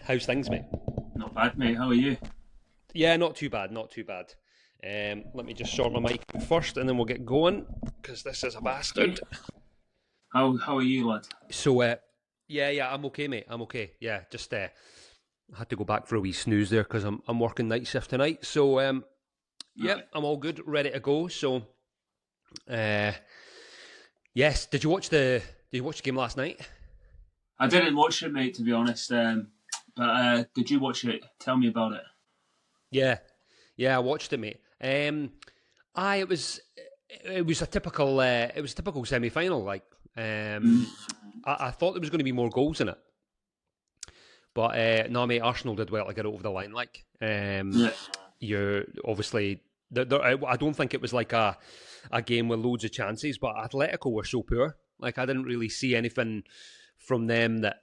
How's things, mate? Not bad, mate. How are you? Yeah, not too bad, not too bad. Let me just sort my mic first, and then we'll get going because this is a Okay. bastard. How are you, lad? So, yeah, I'm okay, mate. I'm okay. Yeah, just I had to go back for a wee snooze there because I'm working night shift tonight. So, Aye. yep, I'm all good, ready to go. So, uh, yes, did you watch the game last night? I didn't watch it, mate, to be honest. But did you watch it? Tell me about it. Yeah, yeah, I watched it, mate. I it was a typical semi final. Like, Mm. I thought there was going to be more goals in it, but no, mate, Arsenal did well to get it over the line. Like, Yeah. you obviously, I don't think it was like a game with loads of chances, but Atletico were so poor. Like, I didn't really see anything from them that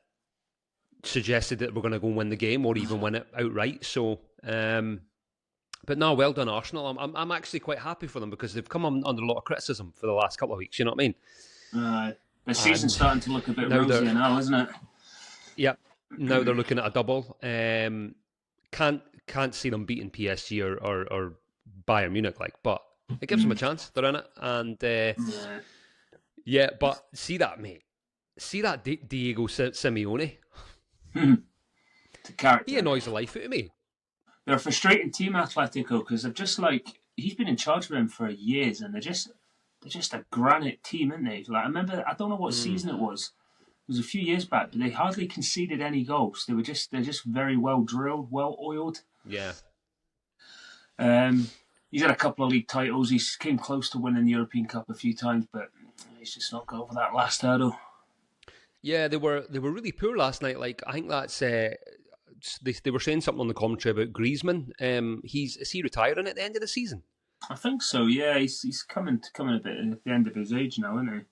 suggested that we're going to go and win the game or even win it outright. So, but no, well done, Arsenal. I'm actually quite happy for them because they've come under a lot of criticism for the last couple of weeks. You know what I mean? The season's And starting to look a bit now they're rosier now, isn't it? yeah, now they're looking at a double. Can't see them beating PSG or Bayern Munich, like, but it gives them a Mm. chance. They're in it, and Yeah. yeah, but see that, mate. See that Diego Simeone. The He character. annoys the life out of me. They're a frustrating team, Atletico, because they're just like he's been in charge of them for years, and they're just a granite team, aren't they? Like I remember, I don't know what Mm, season it was. It was a few years back, but they hardly conceded any goals. They're just very well drilled, well oiled. yeah. Um, he's had a couple of league titles. He's came close to winning the European Cup a few times, but he's just not got over that last hurdle. Yeah, they were really poor last night. Like, I think that's they were saying something on the commentary about Griezmann. Is he retiring at the end of the season? I think so. Yeah, he's coming a bit at the end of his age now, isn't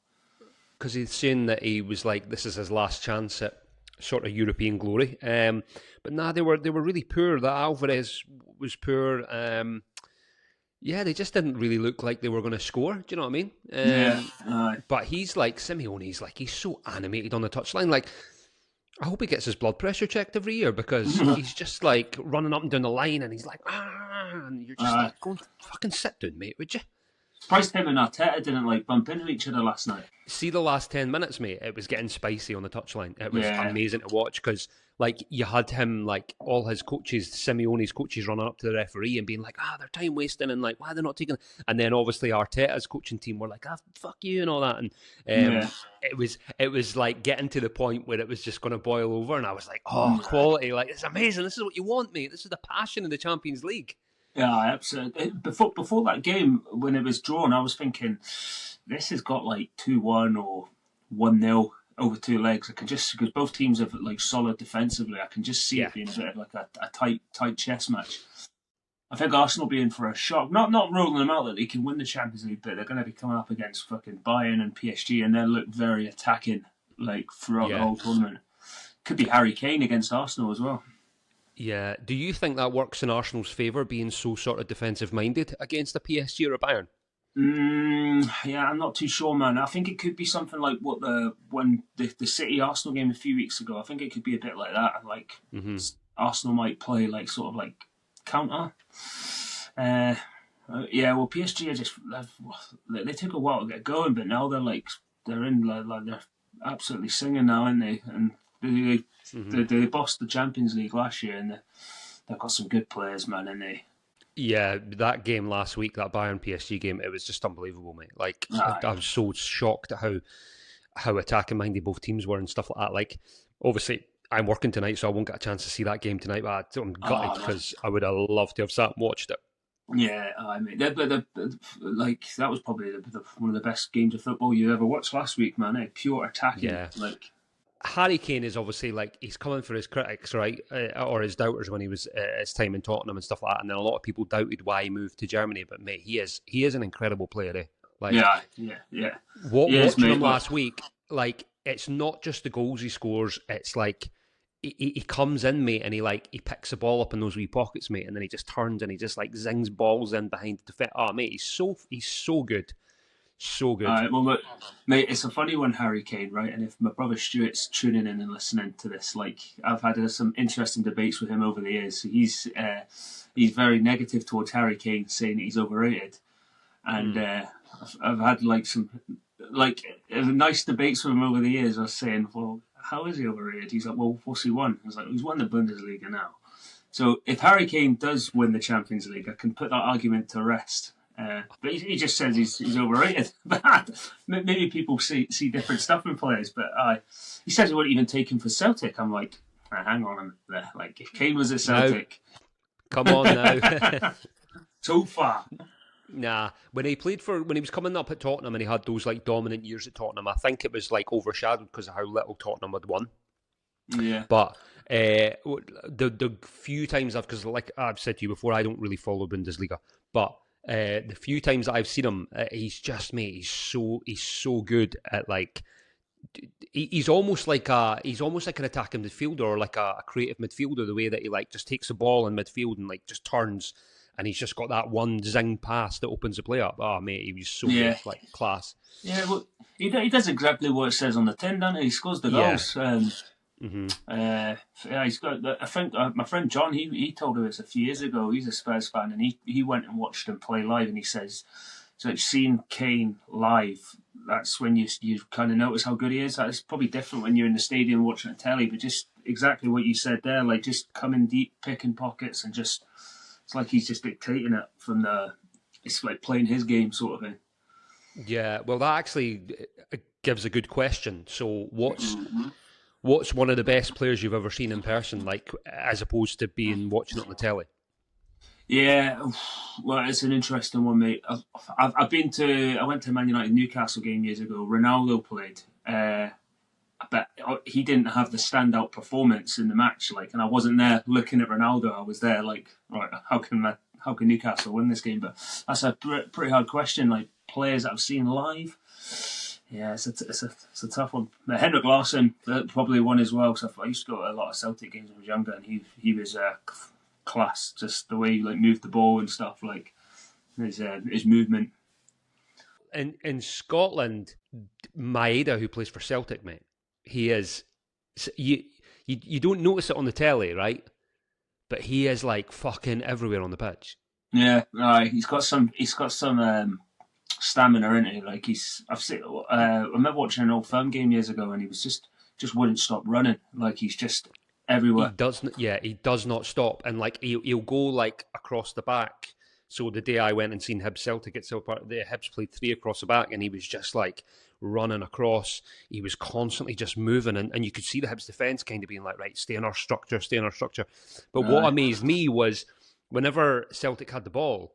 Because he's saying that he was like, this is his last chance at sort of European glory. But nah, they were really poor. That Alvarez was poor. Yeah, they just didn't really look like they were going to score. Do you know what I mean? he? Yeah. But he's like Simeone's like he's so animated on the touchline. Like, I hope he gets his blood pressure checked every year because he's just like running up and down the line and he's like, and you're just uh, like, go and fucking sit down, mate, would you? Surprised him and Arteta didn't like bump into each other last night. See the last 10 minutes, mate, it was getting spicy on the touchline. It was Yeah. amazing to watch because, like, you had him, like, all his coaches, Simeone's coaches, running up to the referee and being like, they're time wasting and, like, why are they not taking. And then obviously Arteta's coaching team were like, fuck you and all that. And Yeah. it was like getting to the point where it was just going to boil over. And I was like, oh, Yeah. quality. Like, it's amazing. This is what you want, mate. This is the passion of the Champions League. Yeah, absolutely. Before that game, when it was drawn, I was thinking this has got like 2-1 or 1-0 over two legs. I can just because both teams are like solid defensively. I can just see Yeah. it being a bit of like a tight chess match. I think Arsenal will be in for a shock. Not ruling them out that they can win the Champions League, but they're going to be coming up against fucking Bayern and PSG, and they'll look very attacking like throughout the Yeah. whole tournament. Could be Harry Kane against Arsenal as well. Yeah. Do you think that works in Arsenal's favour, being so sort of defensive minded against a PSG or a Bayern? Yeah, I'm not too sure, man. I think it could be something like what the City Arsenal game a few weeks ago. I think it could be a bit like that. Like Hmm. Arsenal might play like sort of like counter. Uh, yeah, well, PSG are just they took a while to get going, but now they're in like they're absolutely singing now, aren't they? And they Hmm. they bossed the Champions League last year, and they've got some good players, man, and they. Yeah, that game last week, that Bayern PSG game, it was just unbelievable, mate. Like, Aye. I was so shocked at how attacking minded both teams were and stuff like that. Like, obviously, I'm working tonight, so I won't get a chance to see that game tonight. But I'm gutted Oh, because I would have loved to have sat and watched it. yeah, I mean, like that was probably one of the best games of football you ever watched last week, man. Pure attacking, Yeah, like Harry Kane is obviously like he's coming for his critics, right, or his doubters when he was his time in Tottenham and stuff like that. And then a lot of people doubted why he moved to Germany. But mate, he is an incredible player. Like, yeah. Yes, watching mate. him Look, last week, like it's not just the goals he scores. It's like he comes in, mate, and he picks the ball up in those wee pockets, mate, and then he just turns and he just like zings balls in behind the defense. Oh, mate, he's so good, So All good. right, well, look, mate, it's a funny one, Harry Kane, right? And if my brother Stuart's tuning in and listening to this, like I've had some interesting debates with him over the years. So he's very negative towards Harry Kane, saying that he's overrated, and I've had like some like nice debates with him over the years. I was saying, well, how is he overrated? He's like, well, what's he won? I was like, he's won the Bundesliga now. So if Harry Kane does win the Champions League, I can put that argument to rest. But he just says he's overrated. Maybe people see different stuff in players. But he says he wouldn't even take him for Celtic. I'm like, hang on a minute there. Like if Kane was at Celtic, Come on now. so far. Nah, when he was coming up at Tottenham and he had those like dominant years at Tottenham, I think it was like overshadowed because of how little Tottenham had won. Yeah. But the few times because like I've said to you before, I don't really follow Bundesliga, but the few times that I've seen him, he's just mate, he's so good at like. He's almost like an attacking midfielder or like a creative midfielder. The way that he like just takes the ball in midfield and like just turns, and he's just got that one zing pass that opens the play up. Oh mate, he was so good, like class. Yeah, well, he does exactly what it says on the tin, doesn't he? He scores the goals. Yeah, he's got. I think my friend John, he told us a few years ago. He's a Spurs fan, and he went and watched him play live, and he says, so seeing Kane live, that's when you kind of notice how good he is. It's probably different when you're in the stadium watching a telly, but just exactly what you said there, like just coming deep, picking pockets, and just it's like he's just dictating it from the. It's like playing his game, sort of thing. Yeah, well, that actually gives a good question. So, what's one of the best players you've ever seen in person, like as opposed to watching it on the telly? Yeah, well, it's an interesting one, mate. I went to a Man United Newcastle game years ago. Ronaldo played, but he didn't have the standout performance in the match. Like, and I wasn't there looking at Ronaldo. I was there like, right, how can Newcastle win this game? But that's a pretty hard question. Like players that I've seen live. Yeah, it's a tough one. Henrik Larsson probably one as well. Because I used to go to a lot of Celtic games when I was younger, and he was class. Just the way he like moved the ball and stuff, like his movement. In Scotland, Maeda, who plays for Celtic, mate, he is. You don't notice it on the telly, right? But he is like fucking everywhere on the pitch. Yeah, he's got some stamina in it. Like I remember watching an old firm game years ago, and he was just wouldn't stop running. Like he's just everywhere. He does not stop, and like he'll go like across the back. So the day I went and seen Hibs Celtic at Celtic Park, the Hibs played three across the back, and he was just like running across. He was constantly just moving, and you could see the Hibs defence kind of being like, right, stay in our structure. But what amazed me was whenever Celtic had the ball,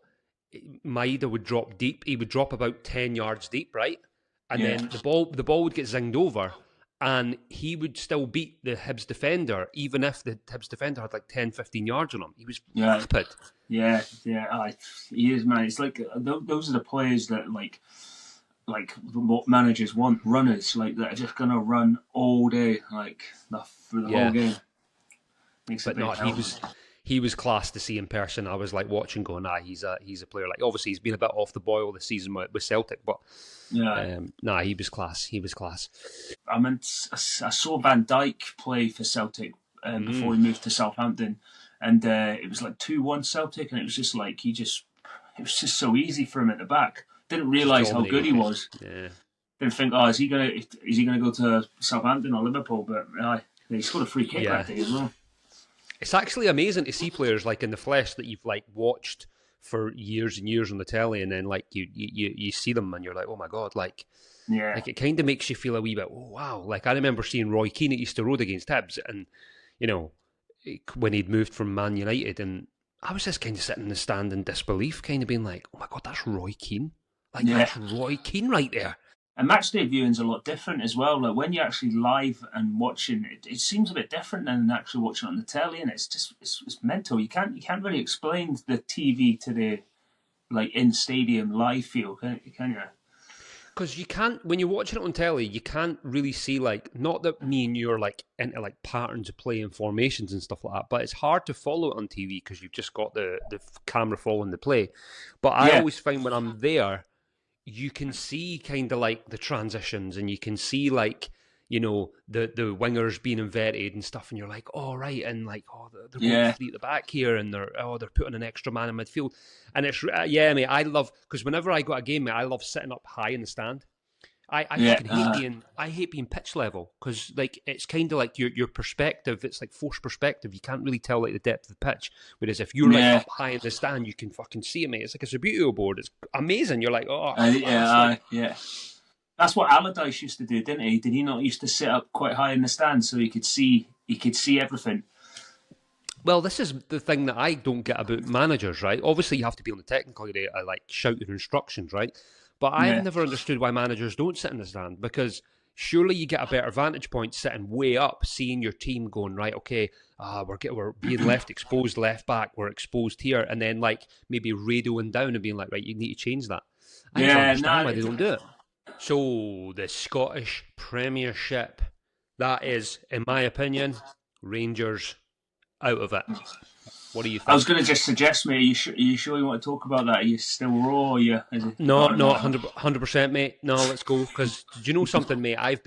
Maeda would drop deep. He would drop about 10 yards deep, right? And then the ball would get zinged over, and he would still beat the Hibs defender, even if the Hibs defender had like 10, 15 yards on him. He was rapid. Yeah, he is, man. It's like those are the players that like what managers want, runners like that are just gonna run all day, like for the whole game. But no, he was class to see in person. I was like watching, going, he's a player. Like obviously he's been a bit off the boil this season with Celtic, but he was class. I saw Van Dijk play for Celtic before he moved to Southampton. And it was like 2-1 Celtic, and it was just like it was just so easy for him at the back. Didn't realise how good he was. Yeah. Didn't think, is he gonna go to Southampton or Liverpool? But he scored a free kick that day as well. It's actually amazing to see players like in the flesh that you've like watched for years and years on the telly, and then like you see them and you're like, oh my god, like it kind of makes you feel a wee bit, oh wow. Like I remember seeing Roy Keane at Easter Road against Hibs, and you know, when he'd moved from Man United, and I was just kind of sitting in the stand in disbelief, kind of being like, oh my god, that's Roy Keane. Like that's Roy Keane right there. And match day viewing's a lot different as well. Like when you're actually live and watching, it seems a bit different than actually watching it on the telly, and it's mental. You can't really explain the TV to the like in stadium live feel, can you? Because you can't, when you're watching it on telly, you can't really see, like, not that me and you're, like, into, like, patterns of play and formations and stuff like that, but it's hard to follow it on TV because you've just got the camera following the play. But I always find when I'm there, you can see kind of like the transitions, and you can see like, you know, the wingers being inverted and stuff, and you're like, oh right, and like, oh, they're going 3 at the back here, and they're putting an extra man in midfield, and it's mate, I love, because whenever I go to a game, mate, I love sitting up high in the stand. I fucking hate being pitch level, because like it's kind of like your perspective. It's like forced perspective. You can't really tell like the depth of the pitch. Whereas if you're like up high in the stand, you can fucking see it, mate. It's like a Subbuteo board. It's amazing. You're like, oh, That's what Allardyce used to do, didn't he? Did he not used to sit up quite high in the stand so he could see everything? Well, this is the thing that I don't get about managers, right? Obviously, you have to be on the technical area to like shout your instructions, right? But I've never understood why managers don't sit in the stand, because surely you get a better vantage point sitting way up, seeing your team going, right, okay, we're being left exposed left back, we're exposed here, and then like maybe radioing down and being like, right, you need to change that. I don't understand why they don't do it. So, the Scottish Premiership, that is, in my opinion, Rangers out of it. What do you think? I was going to just suggest, mate, are you sure you want to talk about that? Are you still raw? Or No, 100%, mate. No, let's go. Because, do you know something, mate? I've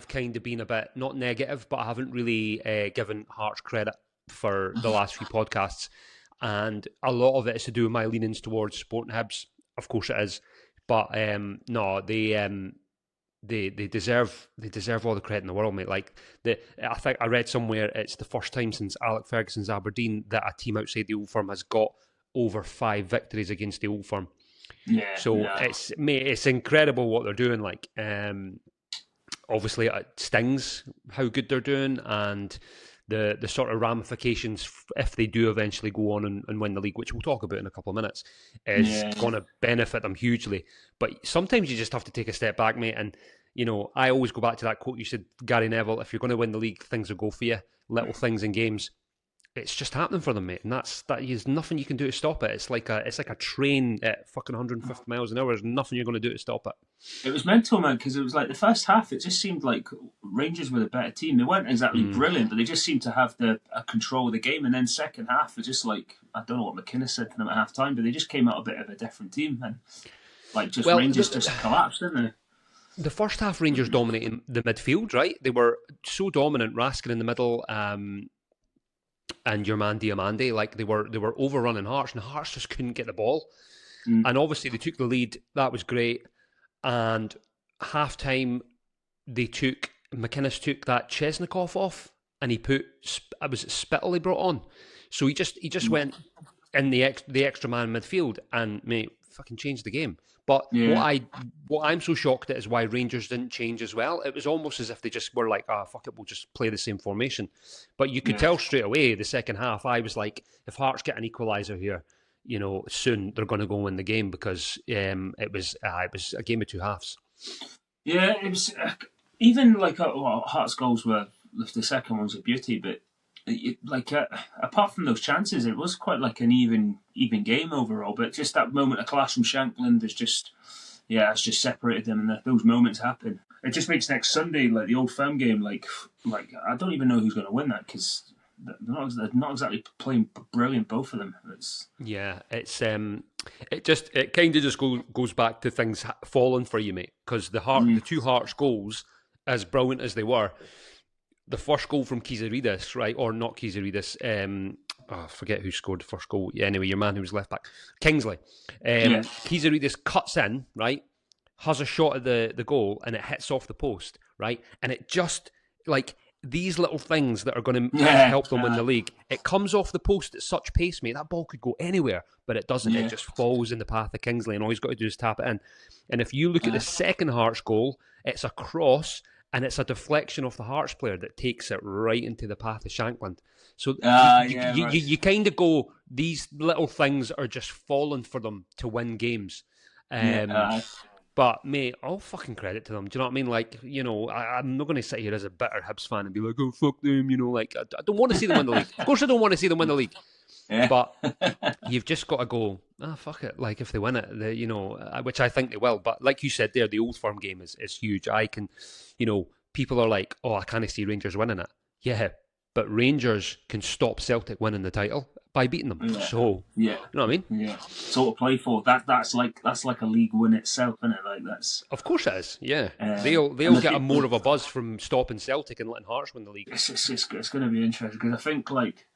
kind of been a bit, not negative, but I haven't really given Hearts credit for the last few podcasts. And a lot of it is to do with my leanings towards Sporting Hibs. Of course it is. But no, they deserve all the credit in the world, mate. Like I think I read somewhere it's the first time since Alec Ferguson's Aberdeen that a team outside the Old Firm has got over 5 victories against the Old Firm. Yeah. So it's incredible what they're doing. Like, obviously it stings how good they're doing, and the sort of ramifications if they do eventually go on and win the league, which we'll talk about in a couple of minutes, is going to benefit them hugely. But sometimes you just have to take a step back, mate. And, you know, I always go back to that quote you said, Gary Neville, if you're going to win the league, things will go for you. Little things in games. It's just happening for them, mate. And there's nothing you can do to stop it. It's like a train at fucking 150 miles an hour. There's nothing you're going to do to stop it. It was mental, man, because it was like the first half, it just seemed like Rangers were the better team. They weren't exactly brilliant, but they just seemed to have the control of the game. And then second half, it just like, I don't know what McInnes said to them at half time, but they just came out a bit of a different team. And like Rangers just collapsed, didn't they? The first half, Rangers dominating the midfield, right? They were so dominant, Raskin in the middle, and your man Diamande, like they were overrunning Hearts, and Hearts just couldn't get the ball. And obviously they took the lead. That was great. And half time, McInnes took that Chesnikov off, and he put Spittle he brought on. So he just went in the extra man midfield, and mate, fucking changed the game. But what I'm so shocked at is why Rangers didn't change as well. It was almost as if they just were like, fuck it, we'll just play the same formation. But you could tell straight away, the second half, I was like, if Hearts get an equaliser here, you know, soon they're going to go win the game, because it was a game of two halves. Yeah, it was even like Hearts goals were, the second one's a beauty, but apart from those chances, it was quite like an even game overall. But just that moment of clash from Shankland is just, it's just separated them, and those moments happen. It just makes next Sunday, like the Old Firm game, like I don't even know who's going to win that, because they're not exactly playing brilliant, both of them. It kind of just goes back to things falling for you, mate. Because the two Hearts goals, as brilliant as they were, the first goal from Kizaridis, right, or not Kizaridis, I forget who scored the first goal. Yeah, anyway, your man who was left back, Kingsley. Kizaridis cuts in, right, has a shot at the goal, and it hits off the post, right, and it just, like, these little things that are going to help them win the league. It comes off the post at such pace, mate. That ball could go anywhere, but it doesn't. It just falls in the path of Kingsley, and all he's got to do is tap it in. And if you look at the second Hearts goal, it's a cross, and it's a deflection off the Hearts player that takes it right into the path of Shankland. So you kind of go, these little things are just falling for them to win games. But, mate, all fucking credit to them. Do you know what I mean? Like, you know, I'm not going to sit here as a bitter Hibs fan and be like, oh, fuck them, you know, like, I don't want to see them win the league. Of course I don't want to see them win the league. Yeah. But you've just got to go, fuck it. Like, if they win it, you know, which I think they will. But like you said there, the Old Firm game is huge. I can, you know, people are like, I can't see Rangers winning it. Yeah, but Rangers can stop Celtic winning the title by beating them. Yeah. So, yeah, you know what I mean? yeah. So to play for that's like a league win itself, isn't it? Like that's. Of course it is. Yeah, And they'll I get think, more of a buzz from stopping Celtic and letting Hearts win the league. it's going to be interesting because I think like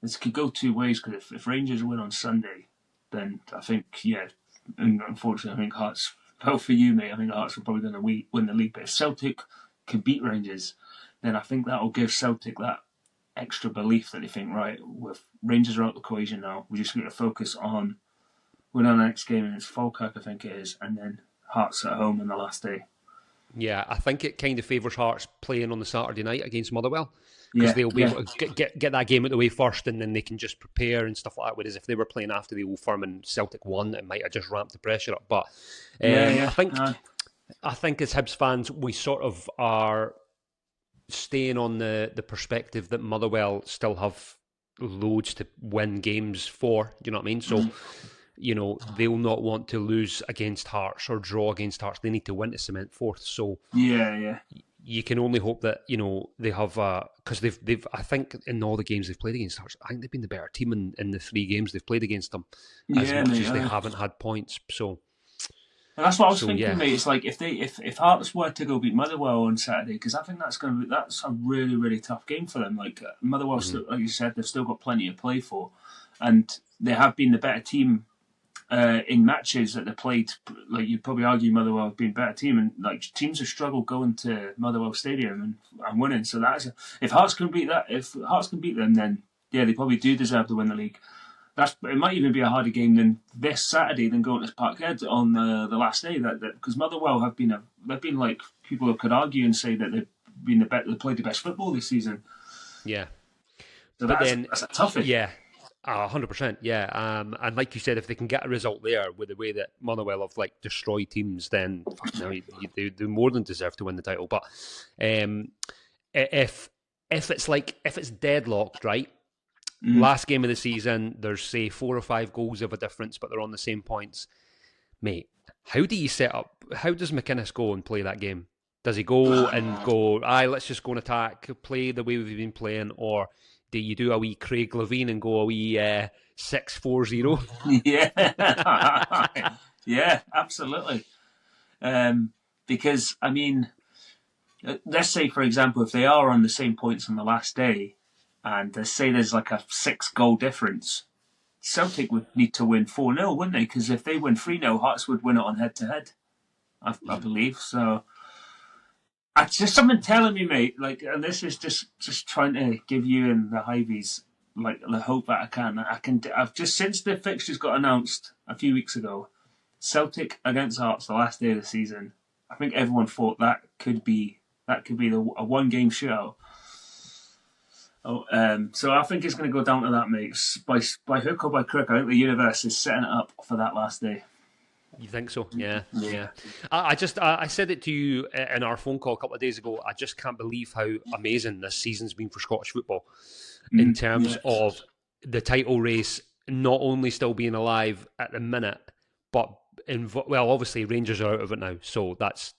this could go two ways. Because if Rangers win on Sunday, then I think and unfortunately I think Hearts. Well, for you, mate, I think Hearts are probably going to win the league. But if Celtic can beat Rangers, then I think that will give Celtic that extra belief that they think, right, with Rangers are out of the equation now, we're just going to focus on winning our next game, and it's Falkirk, I think it is, and then Hearts at home on the last day. Yeah, I think it kind of favours Hearts playing on the Saturday night against Motherwell, because they'll be able to get that game out of the way first, and then they can just prepare and stuff like that. Whereas if they were playing after the Old Firm and Celtic won, it might have just ramped the pressure up. But I think as Hibs fans, we sort of are staying on the perspective that Motherwell still have loads to win games for. Do you know what I mean? So, they'll not want to lose against Hearts or draw against Hearts. They need to win to cement fourth. So you can only hope that they have because they've I think in all the games they've played against Hearts, I think they've been the better team in the 3 games they've played against them, as much as they haven't had points. So. And that's what I was thinking, mate. It's like if Hearts were to go beat Motherwell on Saturday, because I think that's a really, really tough game for them. Like Motherwell, still, like you said, they've still got plenty to play for, and they have been the better team in matches that they played. Like you'd probably argue Motherwell have been a better team, and like teams have struggled going to Motherwell Stadium and winning. So if Hearts can beat them, then they probably do deserve to win the league. It might even be a harder game than this Saturday than going to Parkhead on the last day. Because Motherwell they've been like people could argue and say that they've been they played the best football this season. Yeah, so that's a toughie. Yeah, 100%. Yeah, and like you said, if they can get a result there with the way that Motherwell have like destroyed teams, then they more than deserve to win the title. But if it's deadlocked, right? Last game of the season, there's say 4 or 5 goals of a difference, but they're on the same points. Mate, how do you set up? How does McInnes go and play that game? Does he go and go, let's just go and attack, play the way we've been playing, or do you do a wee Craig Levein and go a wee 6-4-0? Yeah, absolutely. Because I mean, let's say for example, if they are on the same points on the last day. And let's say there's like a 6-goal difference, Celtic would need to win 4-0, wouldn't they? Because if they win 3-0, Hearts would win it on head-to-head, I believe. So, it's just something telling me, mate. Like, and this is just trying to give you and the Hivies like the hope that I can. I've just since the fixtures got announced a few weeks ago, Celtic against Hearts, the last day of the season. I think everyone thought that could be a 1-game shootout. So I think it's going to go down to that, mate. By hook or by crook, I think the universe is setting it up for that last day. You think so? Yeah. I said it to you in our phone call a couple of days ago. I just can't believe how amazing this season's been for Scottish football in terms of the title race not only still being alive at the minute, but obviously Rangers are out of it now, so that's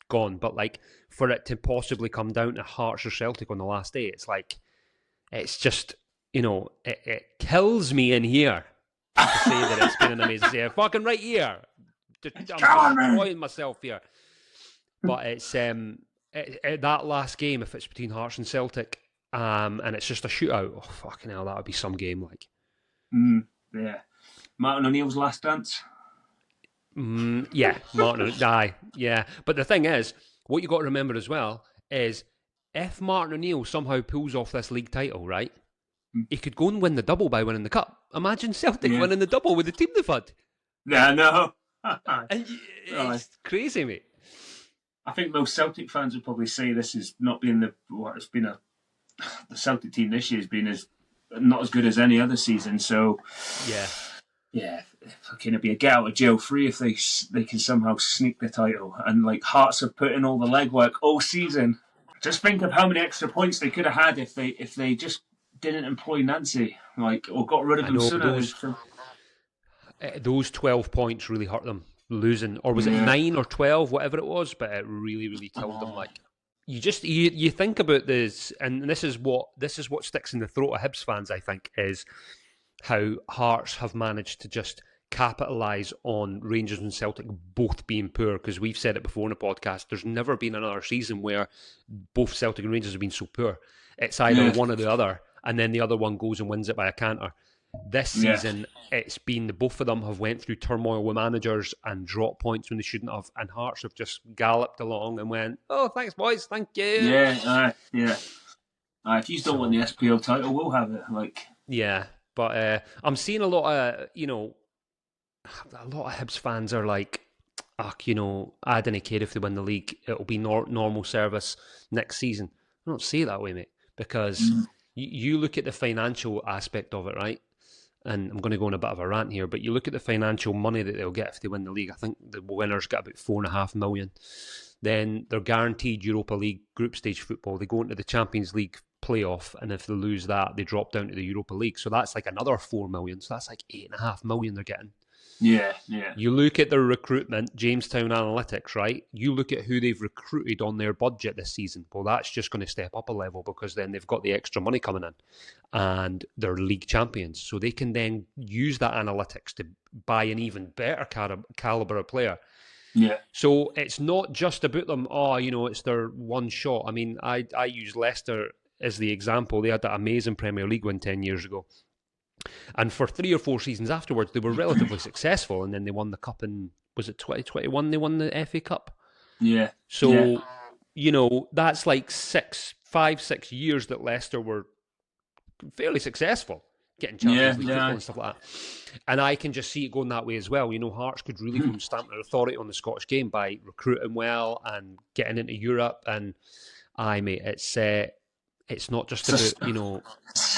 gone. But like for it to possibly come down to Hearts or Celtic on the last day, it's like. It's just, it kills me in here to say that it's been an amazing day. Fucking right here. I'm enjoying myself here. But it's that last game, if it's between Hearts and Celtic, and it's just a shootout, oh, fucking hell, that would be some game, like. Yeah. Martin O'Neill's last dance? Yeah, Martin, aye, yeah. But the thing is, what you got to remember as well is, if Martin O'Neill somehow pulls off this league title, right, he could go and win the double by winning the cup. Imagine Celtic winning the double with the team they've had. Yeah, no. It's crazy, mate. I think most Celtic fans would probably say this has not been the Celtic team this year has been not as good as any other season. So yeah, fucking it'd be a get out of jail free if they can somehow sneak the title. And like Hearts have put in all the legwork all season. Just think of how many extra points they could have had if they just didn't employ Nancy, or got rid of him sooner. Those 12 points really hurt them losing, or was it 9 or 12, whatever it was? But it really, really killed them. Like you think about this, and this is what sticks in the throat of Hibs fans. I think is how Hearts have managed to just capitalise on Rangers and Celtic both being poor, because we've said it before in the podcast, there's never been another season where both Celtic and Rangers have been so poor. It's either one or the other, and then the other one goes and wins it by a canter. This season, it's been the both of them have went through turmoil with managers and dropped points when they shouldn't have, and Hearts have just galloped along and went, "Oh, thanks, boys, thank you." Yeah. If you don't want the SPL title, we'll have it. Yeah, but I'm seeing a lot of Hibs fans are like, I don't care if they win the league, it'll be normal service next season. I don't see it that way, mate, because you look at the financial aspect of it, right? And I'm going to go on a bit of a rant here, but you look at the financial money that they'll get if they win the league. I think the winners get about $4.5 million. Then they're guaranteed Europa League group stage football. They go into the Champions League playoff, and if they lose that, they drop down to the Europa League. So that's like another $4 million. So that's like $8.5 million they're getting. Yeah. You look at their recruitment, Jamestown Analytics, right? You look at who they've recruited on their budget this season. Well, that's just going to step up a level, because then they've got the extra money coming in and they're league champions. So they can then use that analytics to buy an even better caliber of player. Yeah. So it's not just about them, it's their one shot. I mean, I use Leicester as the example. They had that amazing Premier League win 10 years ago. And for 3 or 4 seasons afterwards, they were relatively successful. And then they won the cup in, was it 2021? They won the FA Cup. Yeah. So, that's like 5-6 years that Leicester were fairly successful, getting Champions League football and stuff like that. And I can just see it going that way as well. Hearts could really go and stamp their authority on the Scottish game by recruiting well and getting into Europe. And mate, it's not just about,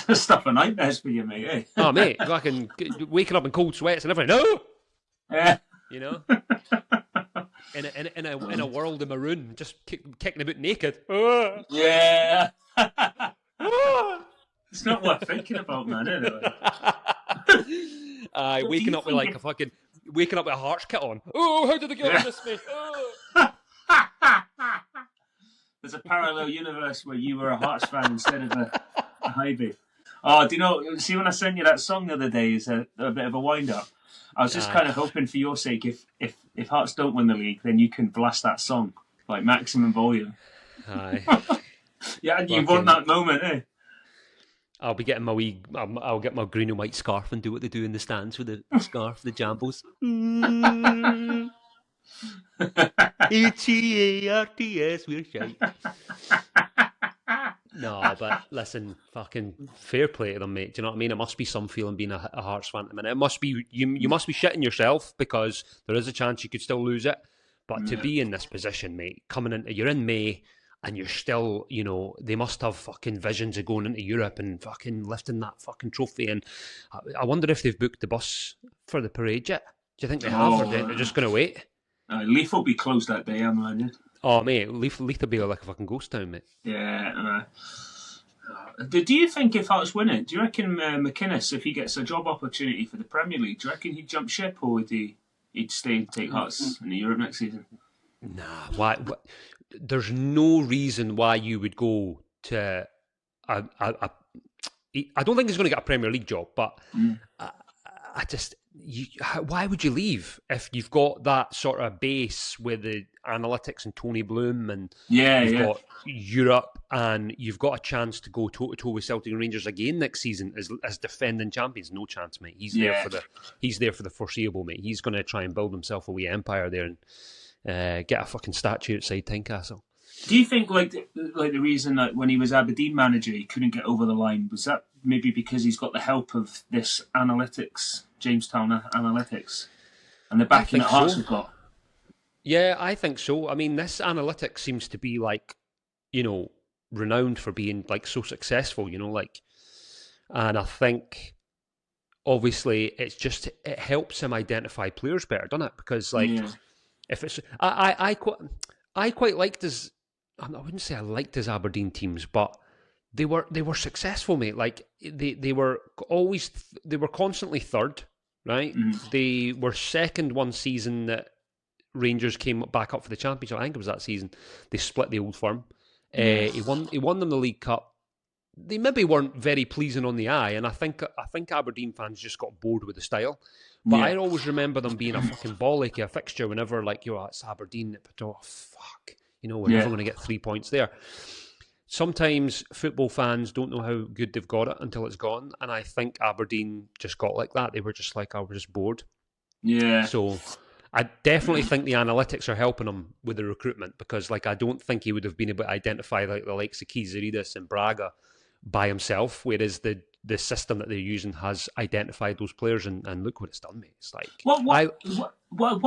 It's stuff of nightmares for you, mate, eh? Oh, mate, fucking waking up in cold sweats and everything. No! Yeah. In a world of maroon, just kicking about naked. Yeah. It's not worth thinking about, man, is it? Waking up with a Hearts kit on. Oh, how did I get on this, mate? Oh. There's a parallel universe where you were a Hearts fan instead of a Highby. Oh, do you know? See, when I sent you that song the other day, is a bit of a wind up. I was just kind of hoping for your sake, if Hearts don't win the league, then you can blast that song like maximum volume. Aye. Yeah, and you want that moment, eh? I'll be getting I'll get my green and white scarf and do what they do in the stands with the scarf, the jambos. H-E-A-R-T-S, we're shite. No, but listen, fucking fair play to them, mate. Do you know what I mean? It must be some feeling being a Hearts fan at the minute. It must be, you must be shitting yourself, because there is a chance you could still lose it. But to be in this position, mate, you're in May, and you're still, they must have fucking visions of going into Europe and fucking lifting that fucking trophy. And I wonder if they've booked the bus for the parade yet. Do you think they have, or they're just going to wait? Leaf will be closed that day, I imagine. Oh, mate, Leaf will be like a fucking ghost town, mate. Yeah. Do you think if Hearts win it, do you reckon McInnes, if he gets a job opportunity for the Premier League, do you reckon he'd jump ship, or would he'd stay and take Hearts in the Europe next season? Nah, why? There's no reason why you would go to I don't think he's going to get a Premier League job, but why would you leave if you've got that sort of base with the analytics and Tony Bloom, and you've got Europe, and you've got a chance to go toe to toe with Celtic and Rangers again next season as defending champions? No chance, mate. He's there for the foreseeable, mate. He's going to try and build himself a wee empire there and get a fucking statue outside Tynecastle. Do you think like the reason that when he was Aberdeen manager he couldn't get over the line, was that maybe because he's got the help of this analytics, Jamestown Analytics, and the backing that Hearts have got? Yeah, I think so. I mean, this analytics seems to be like, renowned for being like so successful, and I think obviously it helps him identify players better, doesn't it? Because if it's I quite liked his. I wouldn't say I liked his Aberdeen teams, but they were successful, mate. Like they were constantly third, right? They were second one season that Rangers came back up for the championship. I think it was that season. They split the Old Firm. He won them the League Cup. they maybe weren't very pleasing on the eye, and I think Aberdeen fans just got bored with the style. But I always remember them being a fucking bollocky a fixture whenever, like, it's Aberdeen. But oh fuck, we're never going to get 3 points there. Sometimes football fans don't know how good they've got it until it's gone, and I think Aberdeen just got like that. They were just like, we're just bored. Yeah. So I definitely think the analytics are helping him with the recruitment, because, like, I don't think he would have been able to identify, like, the likes of Kizaridis and Braga by himself, whereas the system that they're using has identified those players, and look what it's done, mate. It's like... Why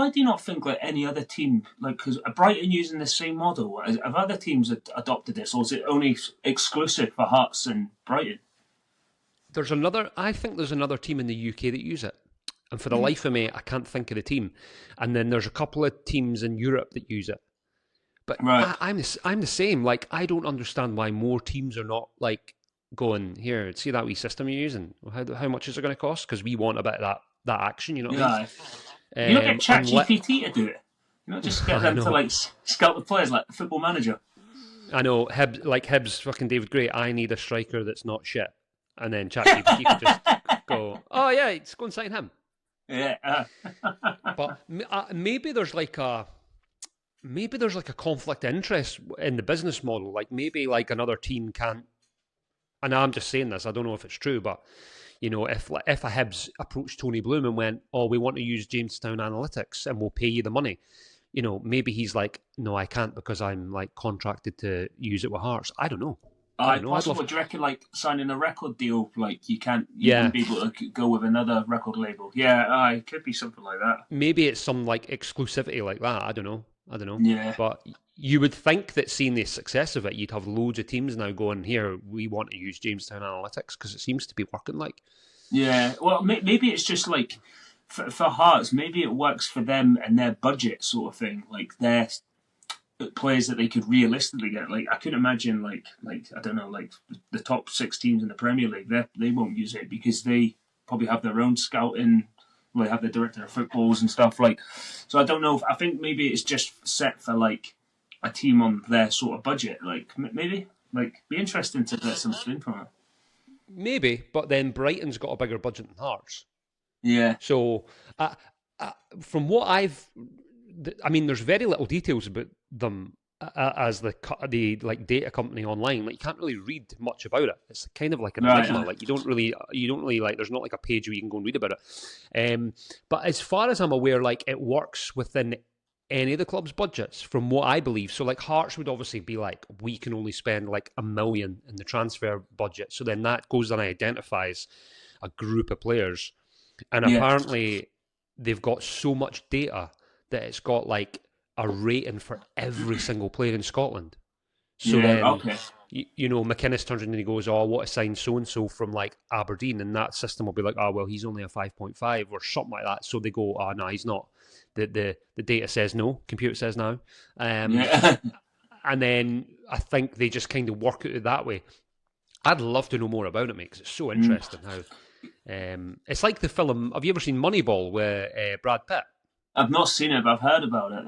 do you not think, like, any other team, like, because Brighton using the same model, have other teams adopted this, or is it only exclusive for Hearts and Brighton? I think there's another team in the UK that use it. And for the life of me, I can't think of the team. And then there's a couple of teams in Europe that use it. But I'm the same. Like, I don't understand why more teams are not, like, going, here, see that wee system you're using? How much is it going to cost? Because we want a bit of that action, you know what I mean? You don't get ChatGPT to do it. You know, just get them to, like, scout the players like the Football Manager. I know, Hibs, fucking David Gray, I need a striker that's not shit. And then ChatGPT could just go, oh yeah, let's go and sign him. Yeah. But maybe there's like a conflict of interest in the business model. Like, maybe, like, another team can't, and I'm just saying this, I don't know if it's true, but, if a Hibs approached Tony Bloom and went, oh, we want to use Jamestown Analytics and we'll pay you the money, maybe he's like, no, I can't, because I'm, like, contracted to use it with Hearts. I don't know. Possible. Do you reckon, like, signing a record deal, like, you can't be able to go with another record label? Yeah, it could be something like that. Maybe it's some, like, exclusivity like that. I don't know. Yeah. But you would think that, seeing the success of it, you'd have loads of teams now going, here, we want to use Jamestown Analytics, because it seems to be working, like. Yeah, well, maybe it's just, like, for Hearts, maybe it works for them and their budget sort of thing, like their players that they could realistically get. Like, I could imagine, like I don't know, like the top 6 teams in the Premier League, they won't use it because they probably have their own scouting. They have the director of footballs and stuff, like. So I don't know. I think maybe it's just set for, like, a team on their sort of budget. Like, maybe, like, be interesting to get something from it. Maybe, but then Brighton's got a bigger budget than Hearts. Yeah. So, from what there's very little details about them as the like data company online. Like, you can't really read much about it. It's kind of like an enigma. Like, you don't really like. There's not like a page where you can go and read about it. But as far as I'm aware, like, it works within any of the club's budgets, from what I believe. So, like, Hearts would obviously be like, we can only spend like $1 million in the transfer budget. So then that goes and identifies a group of players, and apparently they've got so much data that it's got, like, a rating for every single player in Scotland. So McInnes turns around and he goes, oh, I want to sign so-and-so from, like, Aberdeen, and that system will be like, oh, well, he's only a 5.5 or something like that. So they go, oh, no, he's not. The data says no, computer says no. And then I think they just kind of work it that way. I'd love to know more about it, mate, because it's so interesting how... it's like the film, have you ever seen Moneyball with Brad Pitt? I've not seen it, but I've heard about it.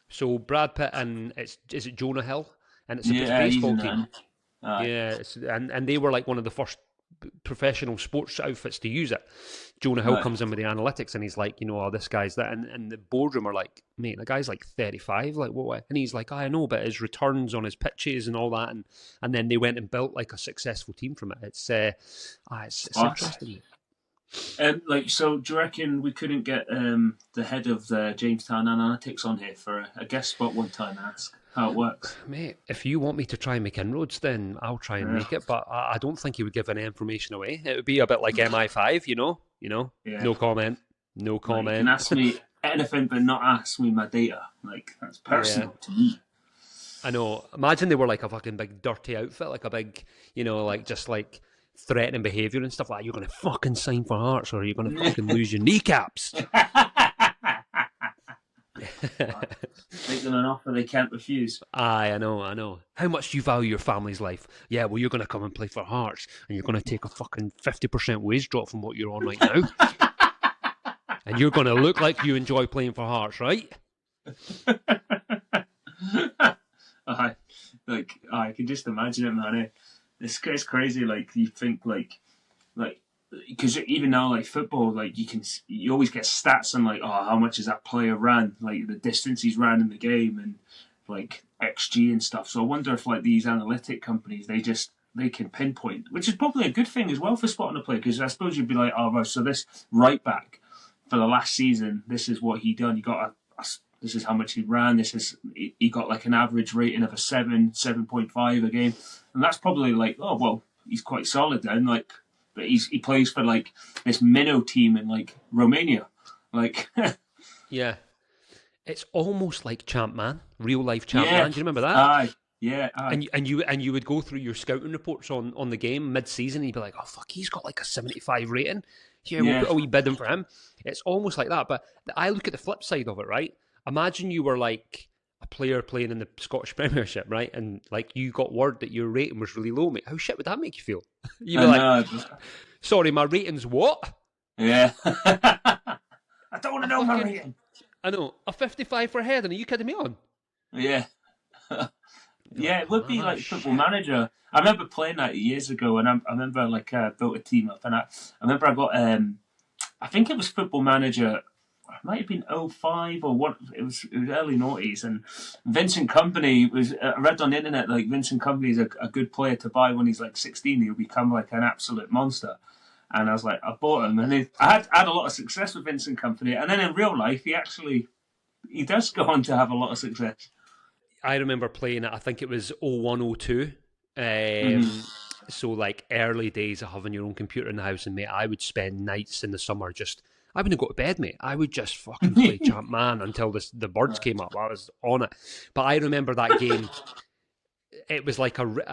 So Brad Pitt and is it Jonah Hill? And it's a baseball team. Yeah, and they were like one of the first professional sports outfits to use it. Jonah Hill comes in with the analytics and he's like, this guy's that, and the boardroom are like, mate, the guy's like 35, like what? And he's like, I know, but his returns on his pitches and all that, and then they went and built like a successful team from it. It's interesting. So do you reckon we couldn't get the head of the Jamestown Analytics on here for a guest spot one time and ask how it works? Mate, if you want me to try and make inroads, then I'll try and make it, but I don't think he would give any information away. It would be a bit like MI5, No comment. No comment. Like, you can ask me anything but not ask me my data. Like, that's personal to me. I know. Imagine they were like a fucking big dirty outfit, like a big, like just like threatening behaviour and stuff like that. You're going to fucking sign for Hearts or you're going to fucking lose your kneecaps. Make them an offer they can't refuse. Aye, I know. How much do you value your family's life? Yeah, well, you're going to come and play for Hearts and you're going to take a fucking 50% wage drop from what you're on right now. And you're going to look like you enjoy playing for Hearts, right? I can just imagine it, man. it's crazy. Like you think like because even now like football, like you always get stats on like how much has that player ran, like the distance he's ran in the game, and like XG and stuff. So I wonder if like these analytic companies they can pinpoint, which is probably a good thing as well for spotting a player, because I suppose you'd be like, oh, well, so this right back for the last season, this is what he done. He got this is how much he ran. He got like an average rating of a 7.5 a game, and that's probably like, oh well, he's quite solid then. Like, but he plays for like this minnow team in like Romania, like. Yeah, it's almost like Champ Man, real life Champ Yeah, Man. Do you remember that? aye, yeah, aye. And you would go through your scouting reports on the game mid season, and you'd be like, oh fuck, he's got like a 75 rating. Here, we'll put a wee bid in for him. It's almost like that. But I look at the flip side of it, right? Imagine you were like a player playing in the Scottish Premiership, right? And like you got word that your rating was really low, mate. How shit would that make you feel? You'd be like, sorry, my rating's what? Yeah. I don't want to know my rating. I know. A 55 for a head, and are you kidding me on? Yeah. Yeah, it would be like Football Manager. I remember playing that years ago, and I remember like built a team up, and I remember I got I think it was Football Manager. It might have been 05 or what. It was early noughties, and Vincent Kompany was. I read on the internet like Vincent Kompany is a good player to buy when he's like 16. He'll become like an absolute monster. And I was like, I bought him, and I had a lot of success with Vincent Kompany. And then in real life, he does go on to have a lot of success. I remember playing it, I think it was 0102. So like early days of having your own computer in the house, and mate, I would spend nights in the summer I wouldn't go to bed, mate. I would just fucking play Champ Man until the birds came up. I was on it. But I remember that game. I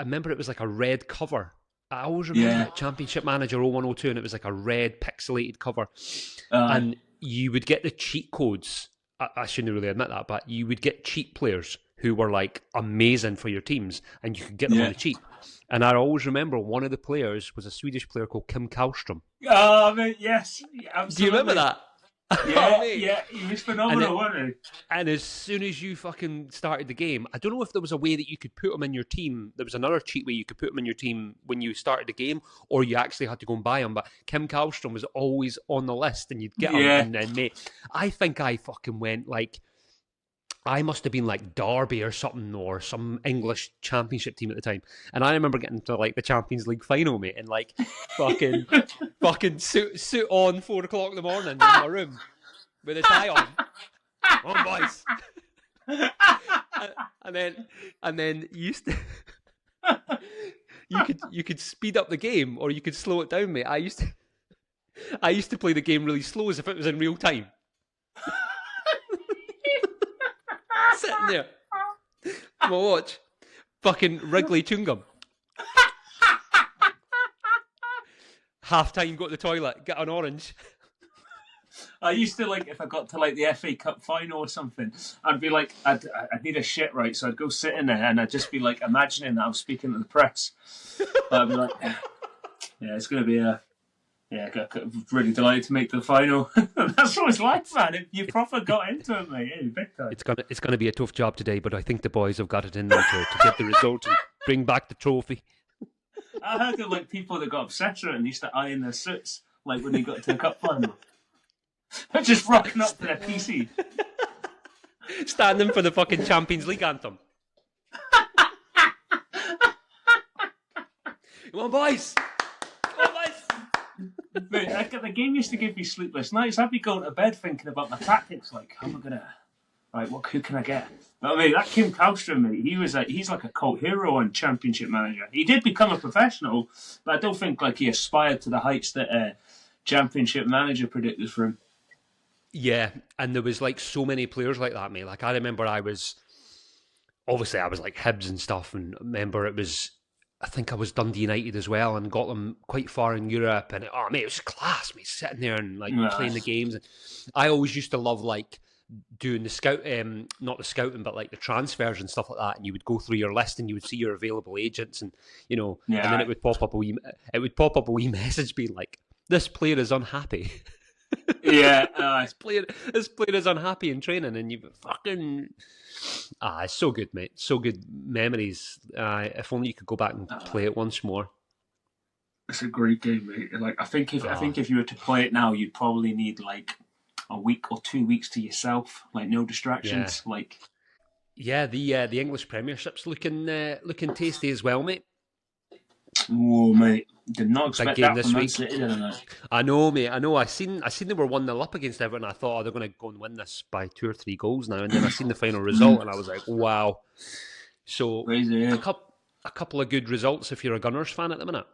remember it was like a red cover. I always remember it, Championship Manager 0102, and it was like a red pixelated cover. And you would get the cheat codes. I shouldn't really admit that, but you would get cheap players who were like amazing for your teams, and you could get them on the cheap. And I always remember one of the players was a Swedish player called Kim Kallström. Oh, mate, yes. Absolutely. Do you remember that? Yeah, yeah, he was phenomenal, wasn't he? And as soon as you fucking started the game, I don't know if there was a way that you could put him in your team. There was another cheat way you could put him in your team when you started the game, or you actually had to go and buy him. But Kim Kallström was always on the list, and you'd get him. And then, mate, I think I fucking went like, I must have been like Derby or something, or some English championship team at the time. And I remember getting to like the Champions League final, mate, and like fucking suit on 4 o'clock in the morning in my room with a tie on. On, boys. and then you used to you could speed up the game or you could slow it down, mate. I used to play the game really slow as if it was in real time. Sitting there, my watch, fucking Wrigley chewing gum. Half time, go to the toilet, get an orange. I used to like if I got to like the FA Cup final or something, I'd be like, I'd need a shit right, so I'd go sit in there and I'd just be like imagining that I was speaking to the press. But I'd be like, yeah, it's gonna be really delighted to make the final. That's what it's like, man. You proper got into it, mate. Yeah, big time. It's gonna be a tough job today, but I think the boys have got it in them to get the result and bring back the trophy. I heard of like people that got obsessed with it and used to iron their suits, like when they got to the cup final. They're just rocking up to their PC, standing for the fucking Champions League anthem. Come on, boys. Mate, the game used to give me sleepless nights. I'd be going to bed thinking about my tactics, like, how am I gonna, right? Who can I get? But I mean, that Kim Kallström, mate, he's like a cult hero on Championship Manager. He did become a professional, but I don't think like he aspired to the heights that Championship Manager predicted for him. Yeah, and there was like so many players like that, mate. Like I remember I was like Hibs and stuff, and I remember I think I was Dundee United as well, and got them quite far in Europe. And mate, it was class, mate, sitting there and like playing the games. And I always used to love like doing the scout, not the scouting, but like the transfers and stuff like that. And you would go through your list and you would see your available agents, and and then it would pop up a wee message being like, "This player is unhappy." Yeah, His player is unhappy in training, and you fucking it's so good, mate. So good memories. If only you could go back and play it once more. it's a great game, mate. Like I think if you were to play it now, you'd probably need like a week or 2 weeks to yourself, like no distractions. Like the English Premiership's looking tasty as well, mate. oh, mate, did not Big expect game that this from Man week. City, didn't I? I know, mate. I know. I seen they were 1-0 up against Everton. I thought, they're going to go and win this by 2 or 3 goals now. And then I seen the final result, and I was like, wow. So Crazy, yeah. a couple of good results if you're a Gunners fan at the minute.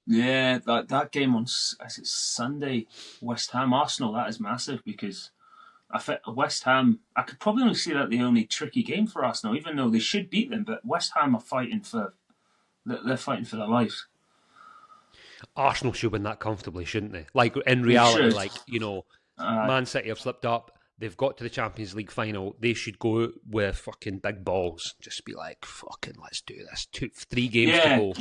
Yeah, that game on Sunday, West Ham Arsenal, that is massive because West Ham, I could probably only see that the only tricky game for Arsenal, even though they should beat them. But West Ham are fighting they're fighting for their lives. Arsenal should win that comfortably, shouldn't they? Like in reality, Man City have slipped up. They've got to the Champions League final. They should go with fucking big balls. Just be like, fucking, let's do this. 3 games to go.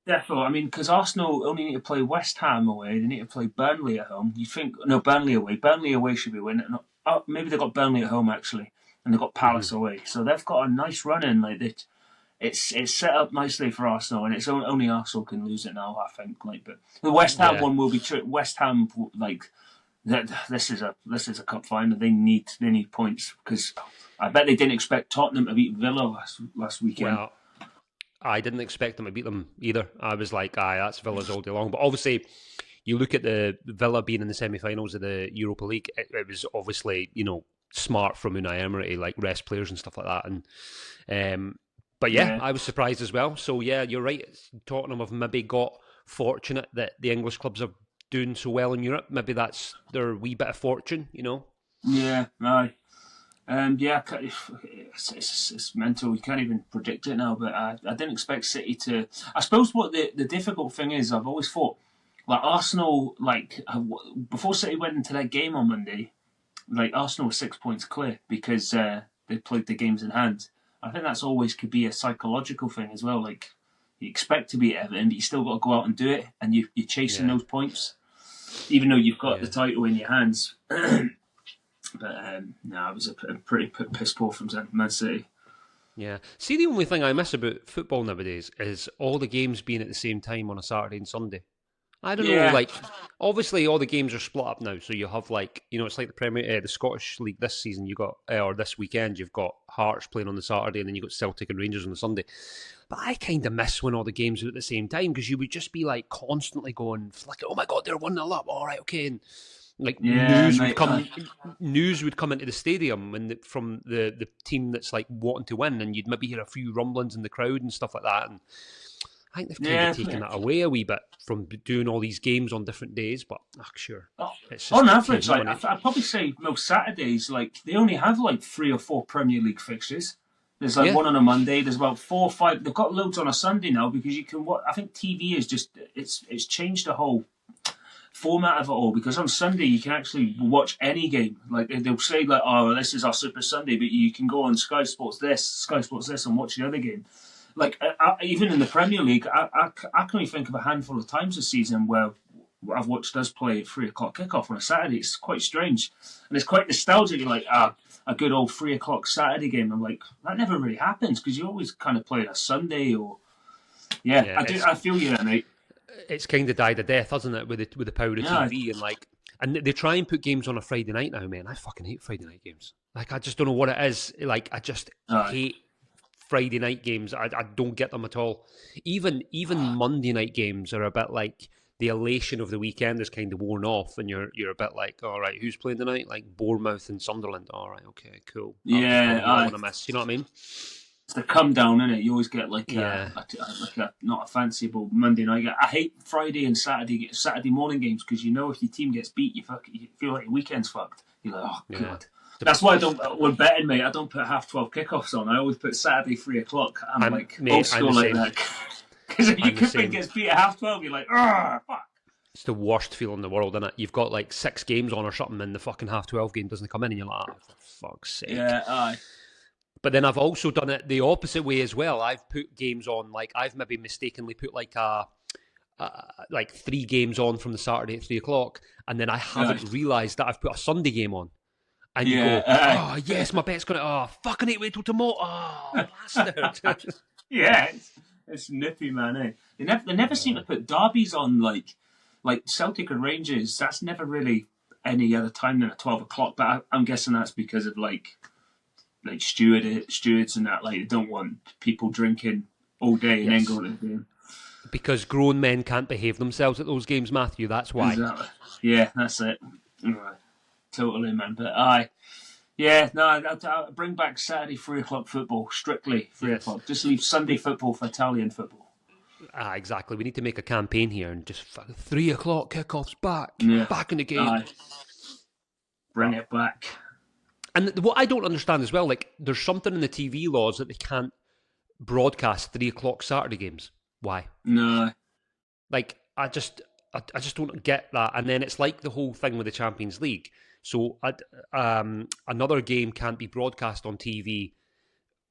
Definitely. I mean, because Arsenal only need to play West Ham away. They need to play Burnley at home. You think, no, Burnley away. Burnley away should be winning. Maybe they've got Burnley at home, actually. And they've got Palace away. So they've got a nice run in. Like it's set up nicely for Arsenal. And it's only Arsenal can lose it now, I think. But the West Ham one will be true. West Ham, this is a cup final. They need points because I bet they didn't expect Tottenham to beat Villa last weekend. Well, I didn't expect them to beat them either. I was like, that's Villa's all day long. But obviously, you look at the Villa being in the semi-finals of the Europa League, it was obviously, smart from Unai Emery, like rest players and stuff like that. And but I was surprised as well. So yeah, you're right. Tottenham have maybe got fortunate that the English clubs are doing so well in Europe. Maybe that's their wee bit of fortune, Yeah, aye. It's mental. You can't even predict it now. But I didn't expect City to. I suppose what the difficult thing is, I've always thought, like Arsenal, before City went into that game on Monday, like Arsenal were 6 points clear because they played the games in hand. I think that's always could be a psychological thing as well. Like you expect to beat Everton, but you still got to go out and do it, and you're chasing those points, even though you've got the title in your hands. But it was a pretty piss poor from Man City. Yeah. See, the only thing I miss about football nowadays is all the games being at the same time on a Saturday and Sunday. I don't know, like, obviously all the games are split up now, so you have, like, it's like the Scottish League this season, or this weekend, you've got Hearts playing on the Saturday, and then you've got Celtic and Rangers on the Sunday. But I kind of miss when all the games are at the same time, because you would just be, like, constantly going, like, oh my God, they're 1-0 up, all right, okay, and news would come into the stadium from the team that's like wanting to win, and you'd maybe hear a few rumblings in the crowd and stuff like that. And I think they've kind of taken that away a wee bit from doing all these games on different days. But sure, it's on average, I'd probably say most Saturdays, like they only have like 3 or 4 Premier League fixtures. There's like one on a Monday. There's about 4 or 5. They've got loads on a Sunday now because you can. I think TV is just it's changed the whole format of it all, because on Sunday you can actually watch any game. Like they'll say like, oh, this is our Super Sunday, but you can go on Sky Sports this and watch the other game. Like even in the Premier League, I can only think of a handful of times this season where I've watched us play at 3:00 kickoff on a Saturday. It's quite strange, and it's quite nostalgic. You're like, a good old 3:00 Saturday game. I'm like, that never really happens because you always kind of play it a Sunday or I feel you there, mate. It's kind of died a death, hasn't it, with the power of TV and they try and put games on a Friday night now, man. I fucking hate Friday night games. Like I just don't know what it is. Like I just hate Friday night games. I don't get them at all. Even Monday night games are a bit like the elation of the weekend is kind of worn off, and you're a bit like, all right, who's playing tonight? Like Bournemouth and Sunderland. All right, okay, cool. I want to miss. You know what I mean? It's the come down, isn't it? You always get like a not a fanciful Monday night. I hate Friday and Saturday morning games because if your team gets beat, you feel like your weekend's fucked. You're like, oh God. That's why when betting, mate, I don't put 12:30 kickoffs on. I always put Saturday 3:00. I'm like old school like that. Because if your team gets beat at 12:30, you're like, fuck. It's the worst feeling in the world, isn't it? You've got like 6 games on or something, and the fucking 12:30 game doesn't come in, and you're like, oh, for fuck's sake. Yeah, aye. But then I've also done it the opposite way as well. I've put games on, like I've maybe mistakenly put like a like 3 games on from the Saturday at 3 o'clock, and then I haven't realised that I've put a Sunday game on. And you go, oh, yes, my bet's going to, oh, fucking wait till tomorrow. Oh, bastard. Yeah, it's nippy, man. Eh? They never seem to put derbies on like Celtic and Rangers. That's never really any other time than at 12 o'clock. But I'm guessing that's because of like stewards and that. Like, they don't want people drinking all day and then going to the game. Because grown men can't behave themselves at those games, Matthew. That's why. Exactly. Yeah, that's it. Totally, man. But I'll bring back Saturday 3 o'clock football, strictly 3 o'clock. Just leave Sunday football for Italian football. Exactly. We need to make a campaign here and just 3 o'clock kickoffs back in the game. Bring it back. And what I don't understand as well, like, there's something in the TV laws that they can't broadcast 3 o'clock Saturday games. Why? No. Like, I just don't get that. And then it's like the whole thing with the Champions League. So another game can't be broadcast on TV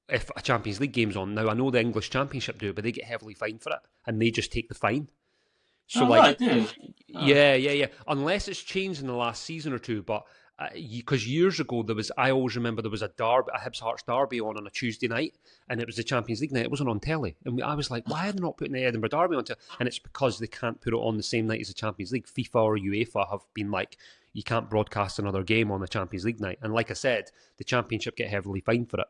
if a Champions League game's on. Now, I know the English Championship do it, but they get heavily fined for it, and they just take the fine. So, right, do? Yeah. Unless it's changed in the last season or two, but because years ago I always remember there was a Hibs Hearts derby on a Tuesday night, and it was the Champions League night. It wasn't on telly, and I was like, why are they not putting the Edinburgh derby on telly? And it's because they can't put it on the same night as the Champions League. FIFA or UEFA have been like, you can't broadcast another game on the Champions League night. And like I said, the Championship get heavily fined for it.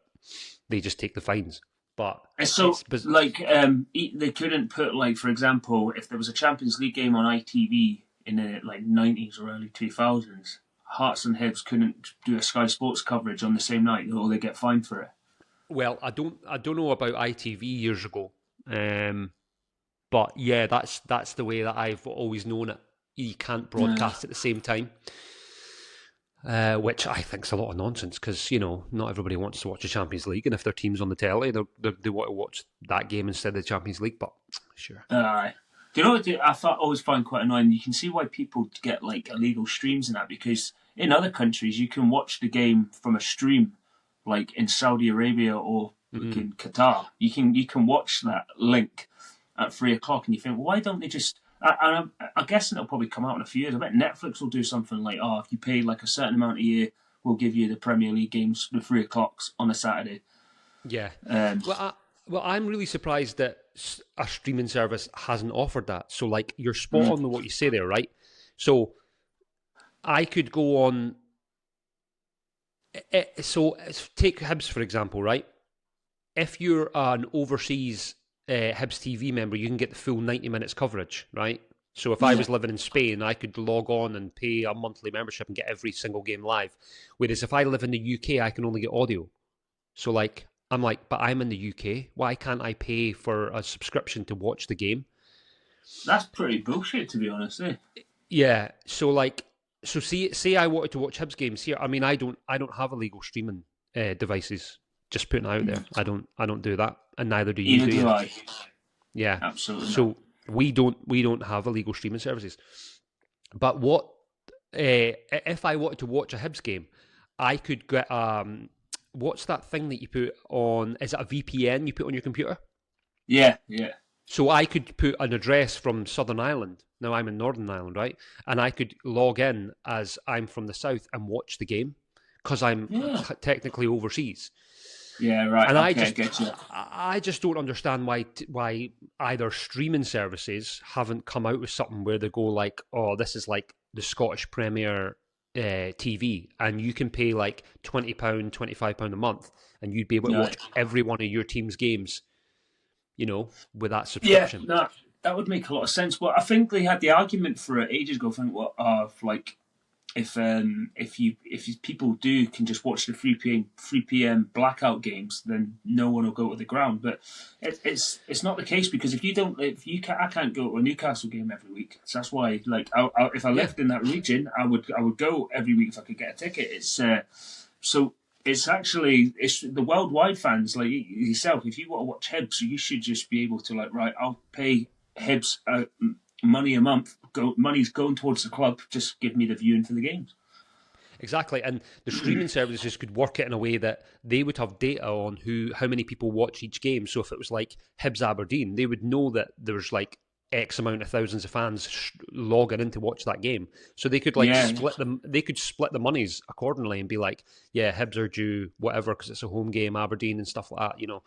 They just take the fines. But so, they couldn't put, like, for example, if there was a Champions League game on ITV in the 90s or early 2000s, Hearts and Hibs couldn't do a Sky Sports coverage on the same night, or they get fined for it. Well, I don't know about ITV years ago, but yeah, that's the way that I've always known it. You can't broadcast at the same time, which I think is a lot of nonsense, because not everybody wants to watch the Champions League, and if their team's on the telly, they want to watch that game instead of the Champions League. But sure. Do you know what I always find quite annoying? You can see why people get like illegal streams and that, because in other countries you can watch the game from a stream, like in Saudi Arabia or in Qatar. You can watch that link at 3 o'clock, and you think, well, why don't they just? I'm guessing it'll probably come out in a few years. I bet Netflix will do something like, if you pay like a certain amount a year, we'll give you the Premier League games the 3 o'clocks on a Saturday. Yeah. Well, I'm really surprised that a streaming service hasn't offered that. So, like, you're spot on what you say there, right? So, I could go on. So, take Hibs, for example, right? If you're an overseas Hibs TV member, you can get the full 90 minutes coverage, right? So, if I was living in Spain, I could log on and pay a monthly membership and get every single game live. Whereas if I live in the UK, I can only get audio. So, like, I'm like, but I'm in the UK. Why can't I pay for a subscription to watch the game? That's pretty bullshit, to be honest. Yeah. So say I wanted to watch Hibs games here. I mean, I don't have illegal streaming devices. Just putting it out there. I don't do that, and neither do you. Neither do I. Yeah, absolutely. So we don't have illegal streaming services. But what if I wanted to watch a Hibs game? I could get what's that thing that you put on? Is it a VPN you put on your computer? Yeah. So I could put an address from Southern Ireland. Now I'm in Northern Ireland, right? And I could log in as I'm from the south and watch the game because I'm technically overseas. Yeah, right. And Okay, I just don't understand why either streaming services haven't come out with something where they go like, oh, this is like the Scottish Premier TV, and you can pay like £20, £25 a month, and you'd be able to watch every one of your team's games, with that subscription. Yeah, that would make a lot of sense. But I think they had the argument for it ages ago. I think if people can just watch the 3 p.m. blackout games, then no one will go to the ground. But it's not the case, because I can't go to a Newcastle game every week. So that's why, like, if I lived in that region, I would go every week if I could get a ticket. It's the worldwide fans like yourself. If you want to watch Hibs, you should just be able to, like, right, I'll pay Hibs money a month. Money's going towards the club. Just give me the viewing for the games. Exactly, and the streaming services could work it in a way that they would have data on how many people watch each game. So if it was like Hibs Aberdeen, they would know that there's like X amount of thousands of fans logging in to watch that game, so they could Yeah. split them. They could split the monies accordingly and be like, yeah, Hibs are due whatever because it's a home game, Aberdeen and stuff like that.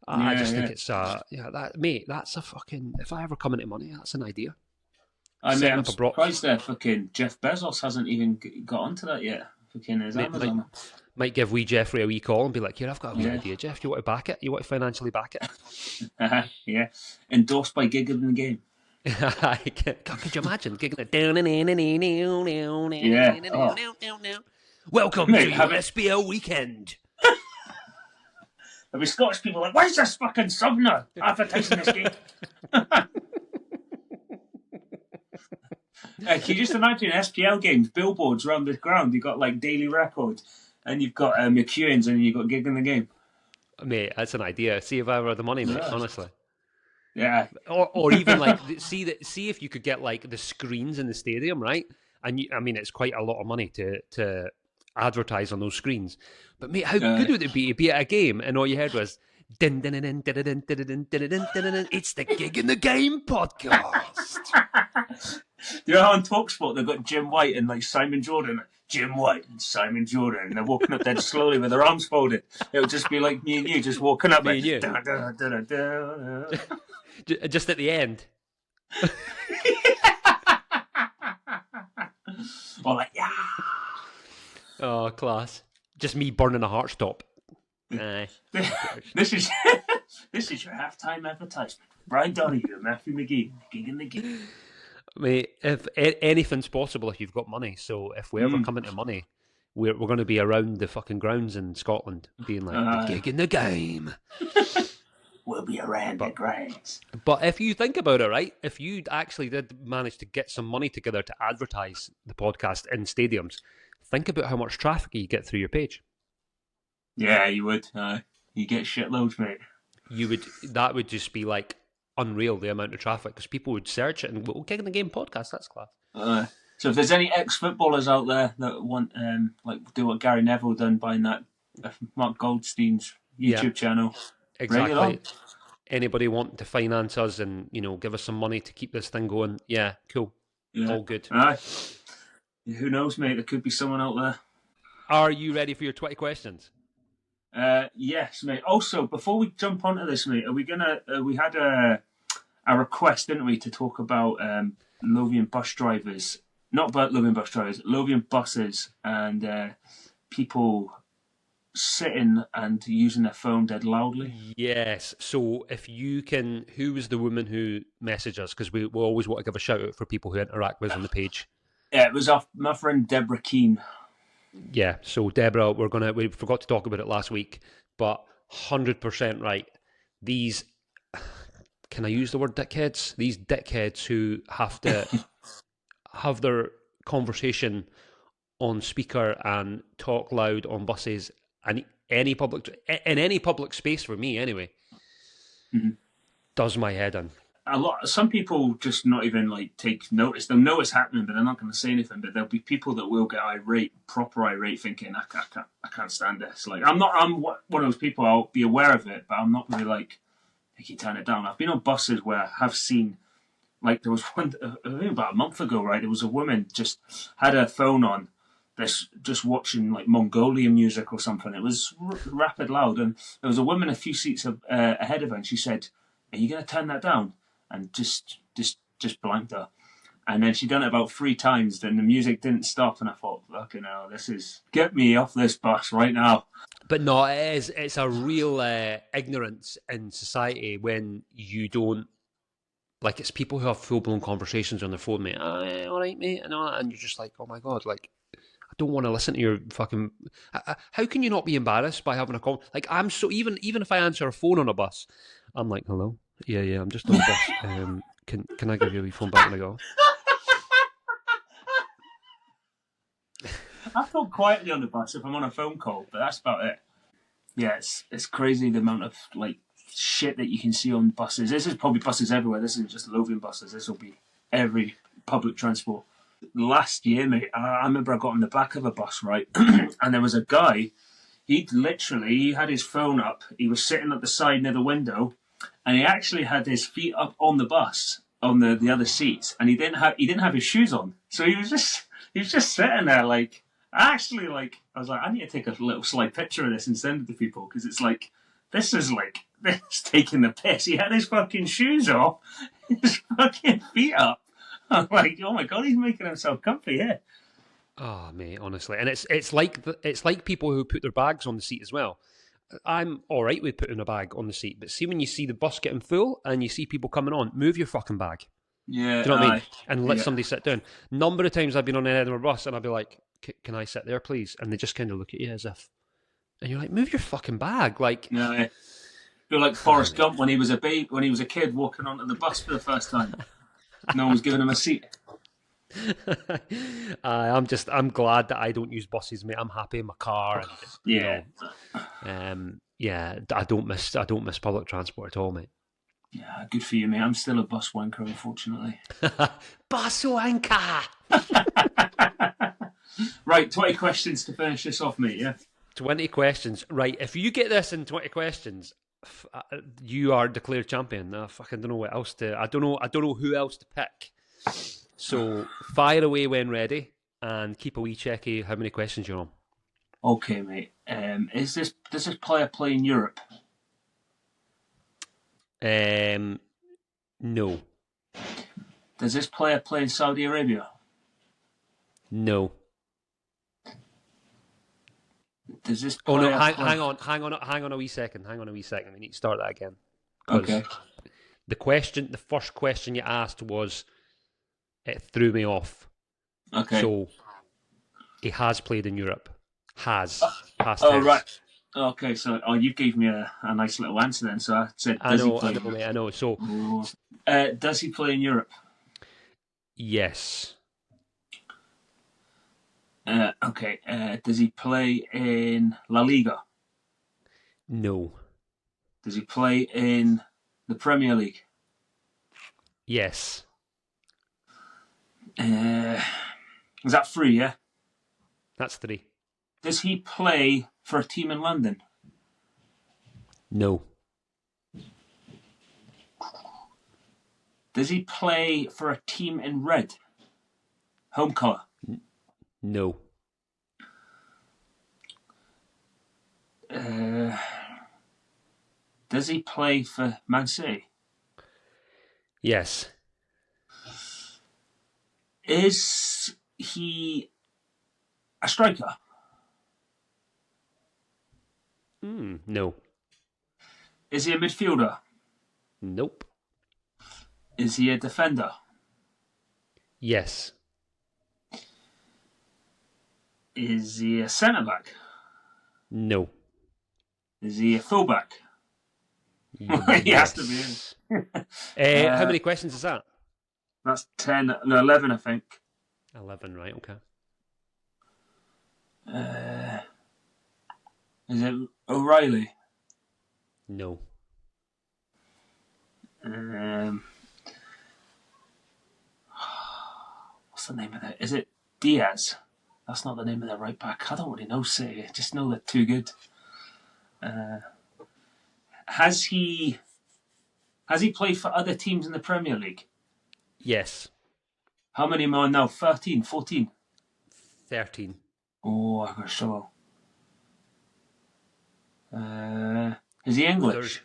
I just think it's that's a fucking. If I ever come into money, that's an idea. I mean, Setting I'm up a bro- surprised that fucking Jeff Bezos hasn't even got onto that yet. Fucking his Amazon. Might give wee Jeffrey a wee call and be like, here, I've got a wee idea, Jeff. You want to back it? You want to financially back it? Yeah. Endorsed by Gig in the Game. Could you imagine gigging it? Yeah. Welcome to your SPL weekend. There'll be Scottish people like, why is this fucking Southerner advertising this game? Can you just imagine SPL games, billboards around the ground? You've got like Daily Record, and you've got McEwen's, and you've got Gig in the Game. Mate, that's an idea. See if I ever had the money, mate, honestly. Yeah. Or even like, see if you could get like the screens in the stadium, right? And it's quite a lot of money to advertise on those screens. But mate, how good would it be at a game and all you heard was din din din din din din din din din. It's the Gig in the Game podcast. You know how on TalkSport they've got Jim White and like Simon Jordan, Jim White and Simon Jordan, and they're walking up dead slowly with their arms folded. It'll just be like me and you just walking up, like, da, da, da, da, da. Just at the end. Or like, yeah. Oh, class. Just me burning a heart stop. This is your halftime advertisement. Brian Donahue and Matthew McGee, Gig in the Game. Mate, if anything's possible if you've got money. So if we ever come into money, we're going to be around the fucking grounds in Scotland being like, the Gig in the Game. We'll be around the grounds. But if you think about it, right, if you actually did manage to get some money together to advertise the podcast in stadiums, think about how much traffic you get through your page. Yeah, you would. You get shitloads, mate. That would just be like unreal, the amount of traffic, because people would search it and go, Gig in the Game podcast, that's class. So if there's any ex-footballers out there that want do what Gary Neville done buying that Mark Goldstein's YouTube channel, exactly. Anybody wanting to finance us and give us some money to keep this thing going, yeah, cool. Yeah. All good. Who knows, mate? There could be someone out there. Are you ready for your 20 questions? Yes, mate. Also, before we jump onto this, mate, are we gonna? We had a request, didn't we, to talk about Lothian bus drivers? Not about Lothian bus drivers, Lothian buses, and people sitting and using their phone dead loudly. Yes. So if you can, who was the woman who messaged us? Because we always want to give a shout out for people who interact with us on the page. Yeah, it was my friend Deborah Keane. Yeah, so Deborah, we forgot to talk about it last week, but 100% right. These, can I use the word dickheads? These dickheads who have to have their conversation on speaker and talk loud on buses and in any public space, for me anyway, does my head in. Some people just not even take notice. They'll know it's happening, but they're not going to say anything. But there'll be people that will get proper irate, thinking, I can't stand this. I'm one of those people. I'll be aware of it, but I'm not really I can turn it down. I've been on buses where I have seen, there was one I think about a month ago, right? There was a woman just had her phone on, just watching Mongolian music or something. It was rapid loud, and there was a woman a few seats ahead of her, and she said, "Are you going to turn that down?" And just blanked her. And then she done it about 3 times, then the music didn't stop, and I thought, fucking hell, this is, get me off this bus right now. But no, it's a real ignorance in society when you don't, it's people who have full-blown conversations on their phone, mate, all right, mate, and all that, and you're just like, oh my God, I don't want to listen to your fucking, how can you not be embarrassed by having a call? I'm so, even if I answer a phone on a bus, I'm like, hello? Yeah, I'm just on the bus. Can I give you a wee phone back when I go? I talk quietly on the bus if I'm on a phone call, but that's about it. Yeah, it's crazy the amount of shit that you can see on buses. This is probably buses everywhere. This isn't just Lothian buses. This will be every public transport. Last year, mate, I remember I got on the back of a bus, right? And there was a guy, he had his phone up. He was sitting at the side near the window, and he actually had his feet up on the bus, on the other seats, and he didn't have his shoes on, so he was just sitting there like. Actually, like, I was like, I need to take a little slide picture of this and send it to people, because it's like, this is taking the piss. He had his fucking shoes off, his fucking feet up. I'm like, oh my god, he's making himself comfy here. Oh, mate, honestly, and it's like people who put their bags on the seat as well. I'm all right with putting a bag on the seat, but see when you see the bus getting full and you see people coming on, move your fucking bag. Yeah, do you know what I mean? And let somebody sit down. Number of times I've been on an Edinburgh bus and I'll be like, can I sit there, please? And they just kind of look at you as if, and you're like, move your fucking bag, like. No, I feel like Forrest Gump when he was a kid walking onto the bus for the first time. No one was giving him a seat. I'm glad that I don't use buses, mate. I'm happy in my car. And just, I don't miss public transport at all, mate. Yeah, good for you, mate. I'm still a bus wanker, unfortunately. Bus wanker. Right, 20 questions to finish this off, mate, yeah? 20 questions. Right, if you get this in 20 questions, you are declared champion. I fucking don't know what else to... I don't know who else to pick. So, fire away when ready, and keep a wee checky how many questions you're on. Okay, mate. Does this player play in Europe? No. Does this player play in Saudi Arabia? No. Does this player... Oh no! Hang on a wee second. We need to start that again. Okay. The first question you asked was, it threw me off. Okay. So he has played in Europe. Past tense. Right. Okay, so you gave me a nice little answer then. So I said, I know. So, does he play in Europe? Yes. Okay. Does he play in La Liga? No. Does he play in the Premier League? Yes. Is that 3, yeah? That's 3. Does he play for a team in London? No. Does he play for a team in red? Home colour? No. Does he play for Man City? Yes. Is he a striker? No. Is he a midfielder? Nope. Is he a defender? Yes. Is he a centre-back? No. Is he a full-back? Yes. He has to be. How many questions is that? That's 11, I think. 11, right, okay. Is it O'Reilly? No. What's the name of that? Is it Diaz? That's not the name of the right back. I don't really know City. I just know they're too good. Has he played for other teams in the Premier League? Yes. How many am I on now? 13, 14? 13. Oh, I'm going to struggle. Is he English?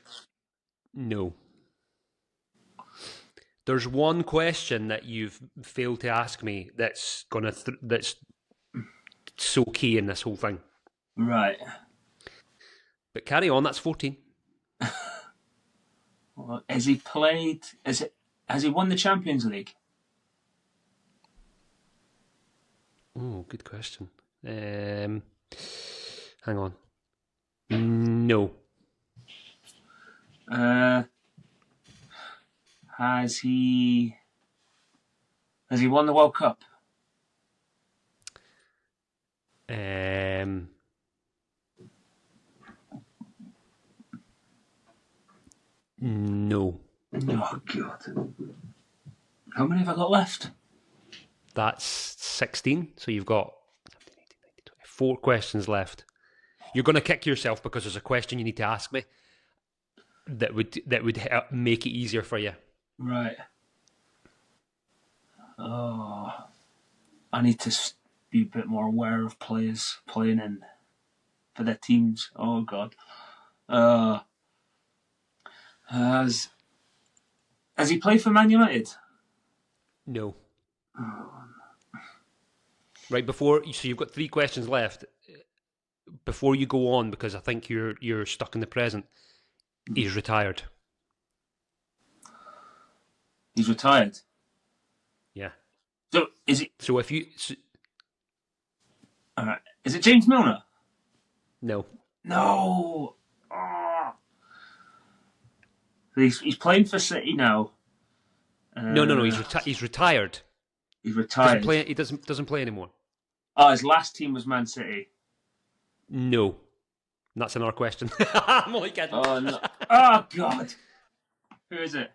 No. There's one question that you've failed to ask me that's that's so key in this whole thing. Right. But carry on. That's 14. Well, has he played? Has he won the Champions League? Oh, good question. Hang on. No. Has he won the World Cup? No. Oh, God. How many have I got left? That's 16. So you've got 4 questions left. You're going to kick yourself because there's a question you need to ask me that would make it easier for you. Right. Oh, I need to be a bit more aware of players playing in for their teams. Oh God. Has he played for Man United? No. Right before, so you've got 3 questions left. Before you go on, because I think you're stuck in the present. He's retired. He's retired. Yeah. So is it? So if you All right. Is it James Milner? no, No. Oh. He's playing for City now. no, he's retired. He's retired. He doesn't play anymore. Oh, his last team was Man City. No, that's another question. I'm only kidding. Oh no! Oh God! Who is it?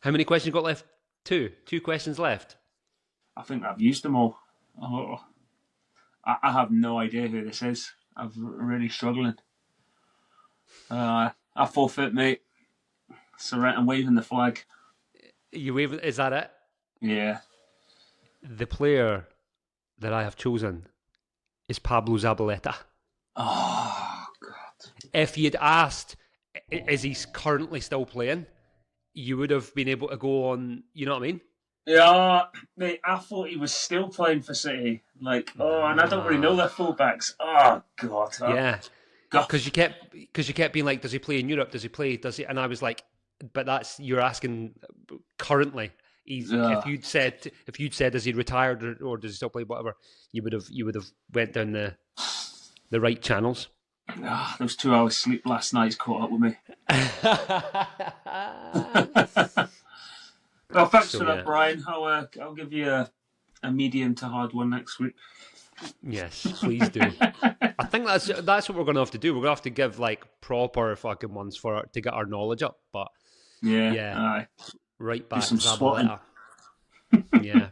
How many questions you got left? 2 questions left. I think I've used them all. Oh, I have no idea who this is. I'm really struggling. I forfeit, mate. I'm waving the flag. You wave? Is that it? Yeah. The player that I have chosen is Pablo Zabaleta. Oh God! If you'd asked, is he currently still playing? You would have been able to go on. You know what I mean? Yeah, mate. I thought he was still playing for City. And I don't really know their fullbacks. Oh God! Yeah, because you kept being like, does he play in Europe? Does he? And I was like, but you're asking currently. If you'd said is he retired or does he still play, whatever, you would have went down the right channels. Those 2 hours sleep last night's caught up with me. Well, thanks for that, Brian. I'll give you a medium to hard one next week. Yes, please do. I think that's what we're going to have to do. We're going to have to give like proper fucking ones to get our knowledge up. But yeah, right back do some Zabaleta. Yeah.